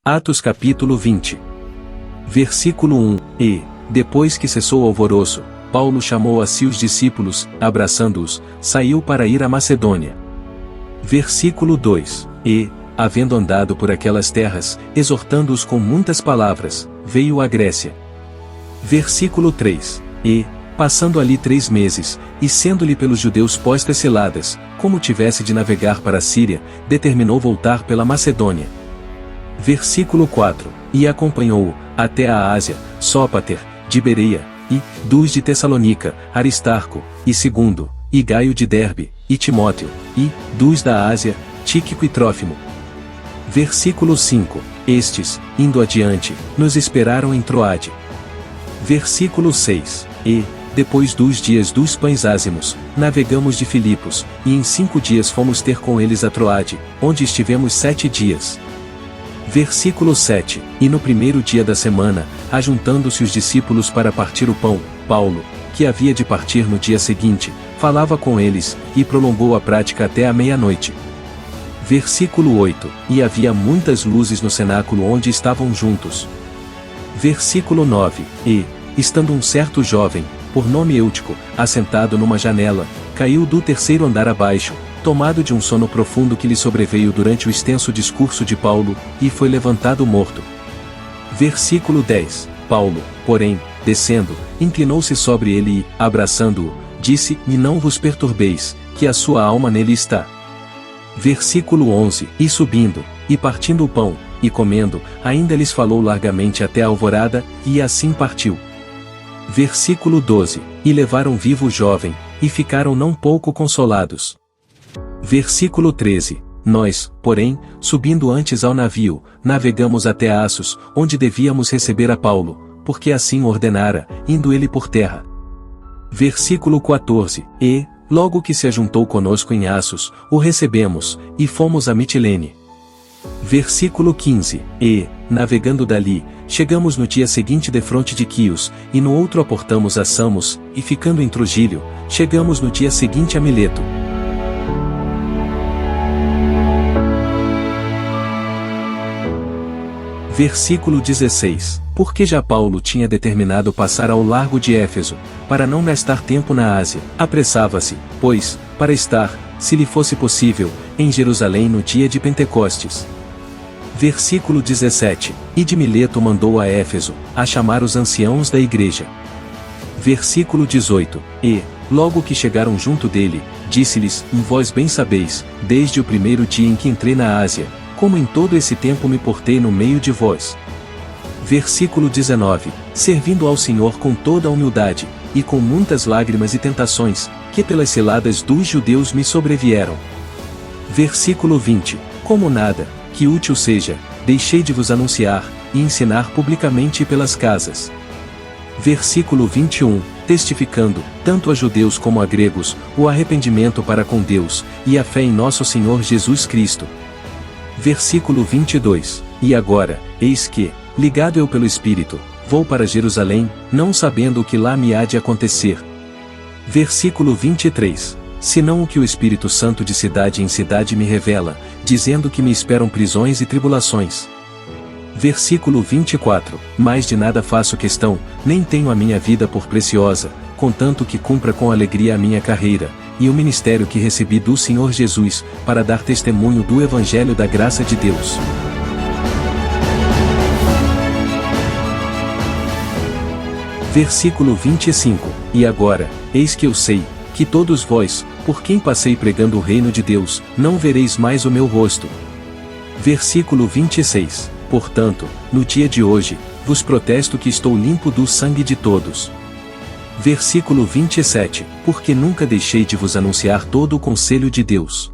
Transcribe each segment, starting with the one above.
Atos capítulo 20. Versículo 1. E, depois que cessou o alvoroço, Paulo chamou a si os discípulos, abraçando-os, saiu para ir à Macedônia. Versículo 2. E, havendo andado por aquelas terras, exortando-os com muitas palavras, veio à Grécia. Versículo 3. E, passando ali 3 meses, e sendo-lhe pelos judeus postas seladas, como tivesse de navegar para a Síria, determinou voltar pela Macedônia. Versículo 4. E acompanhou-o, até a Ásia, Sópater, de Bereia, e, dos de Tessalônica, Aristarco, e segundo, e Gaio de Derbe, e Timóteo, e, dos da Ásia, Tíquico e Trófimo. Versículo 5. Estes, indo adiante, nos esperaram em Troade. Versículo 6. E, depois dos dias dos pães ázimos, navegamos de Filipos, e em 5 dias fomos ter com eles a Troade, onde estivemos 7 dias. Versículo 7. E no primeiro dia da semana, ajuntando-se os discípulos para partir o pão, Paulo, que havia de partir no dia seguinte, falava com eles, e prolongou a prática até a meia-noite. Versículo 8. E havia muitas luzes no cenáculo onde estavam juntos. Versículo 9. E, estando um certo jovem, por nome Eutico, assentado numa janela, caiu do 3º andar abaixo, tomado de um sono profundo que lhe sobreveio durante o extenso discurso de Paulo, e foi levantado morto. Versículo 10. Paulo, porém, descendo, inclinou-se sobre ele e, abraçando-o, disse: E não vos perturbeis, que a sua alma nele está. Versículo 11. E subindo, e partindo o pão, e comendo, ainda lhes falou largamente até a alvorada, e assim partiu. Versículo 12. E levaram vivo o jovem, e ficaram não pouco consolados. Versículo 13. Nós, porém, subindo antes ao navio, navegamos até Assos, onde devíamos receber a Paulo, porque assim ordenara, indo ele por terra. Versículo 14. E, logo que se ajuntou conosco em Assos, o recebemos, e fomos a Mitilene. Versículo 15. E, navegando dali, chegamos no dia seguinte defronte de Quios, e no outro aportamos a Samos, e ficando em Trogílio, chegamos no dia seguinte a Mileto. Versículo 16. Porque já Paulo tinha determinado passar ao largo de Éfeso, para não gastar tempo na Ásia, apressava-se, pois, para estar, se lhe fosse possível, em Jerusalém no dia de Pentecostes. Versículo 17. E de Mileto mandou a Éfeso, a chamar os anciãos da igreja. Versículo 18. E, logo que chegaram junto dele, disse-lhes: Vós bem sabeis, desde o primeiro dia em que entrei na Ásia, como em todo esse tempo me portei no meio de vós. Versículo 19. Servindo ao Senhor com toda a humildade, e com muitas lágrimas e tentações, que pelas ciladas dos judeus me sobrevieram. Versículo 20. Como nada, que útil seja, deixei de vos anunciar, e ensinar publicamente pelas casas. Versículo 21. Testificando, tanto a judeus como a gregos, o arrependimento para com Deus, e a fé em nosso Senhor Jesus Cristo. Versículo 22. E agora, eis que, ligado eu pelo Espírito, vou para Jerusalém, não sabendo o que lá me há de acontecer. Versículo 23. Senão o que o Espírito Santo de cidade em cidade me revela, dizendo que me esperam prisões e tribulações. Versículo 24. Mas de nada faço questão, nem tenho a minha vida por preciosa, contanto que cumpra com alegria a minha carreira, e o ministério que recebi do Senhor Jesus, para dar testemunho do Evangelho da graça de Deus. Versículo 25. E agora, eis que eu sei, que todos vós, por quem passei pregando o reino de Deus, não vereis mais o meu rosto. Versículo 26. Portanto, no dia de hoje, vos protesto que estou limpo do sangue de todos. Versículo 27. Porque nunca deixei de vos anunciar todo o conselho de Deus.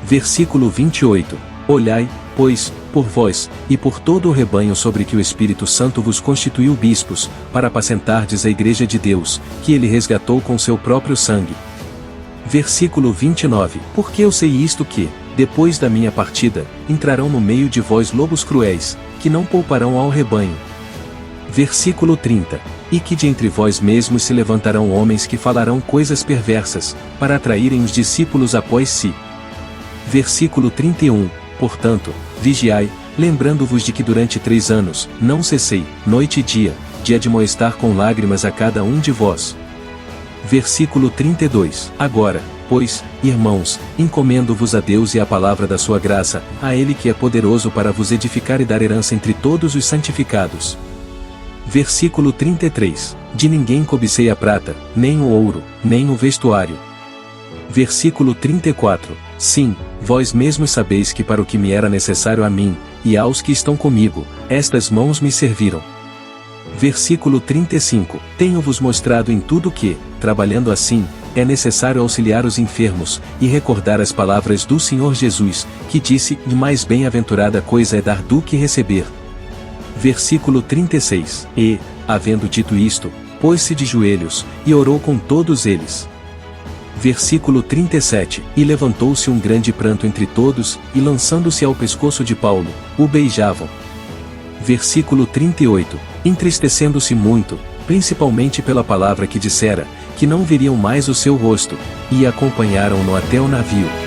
Versículo 28. Olhai, pois, por vós, e por todo o rebanho sobre que o Espírito Santo vos constituiu bispos, para apacentardes a igreja de Deus, que ele resgatou com seu próprio sangue. Versículo 29. Porque eu sei isto que, depois da minha partida, entrarão no meio de vós lobos cruéis, que não pouparão ao rebanho. Versículo 30. E que de entre vós mesmos se levantarão homens que falarão coisas perversas, para atraírem os discípulos após si. Versículo 31. Portanto, vigiai, lembrando-vos de que durante 3 anos, não cessei, noite e dia, de admoestar com lágrimas a cada um de vós. Versículo 32. Agora, pois, irmãos, encomendo-vos a Deus e à palavra da sua graça, a Ele que é poderoso para vos edificar e dar herança entre todos os santificados. Versículo 33. De ninguém cobicei a prata, nem o ouro, nem o vestuário. Versículo 34. Sim, vós mesmos sabeis que para o que me era necessário a mim, e aos que estão comigo, estas mãos me serviram. Versículo 35. Tenho-vos mostrado em tudo que, trabalhando assim, é necessário auxiliar os enfermos, e recordar as palavras do Senhor Jesus, que disse, mais bem-aventurada coisa é dar do que receber. Versículo 36. E, havendo dito isto, pôs-se de joelhos, e orou com todos eles. Versículo 37. E levantou-se um grande pranto entre todos, e lançando-se ao pescoço de Paulo, o beijavam. Versículo 38. Entristecendo-se muito, principalmente pela palavra que dissera, que não veriam mais o seu rosto, e acompanharam-no até o navio.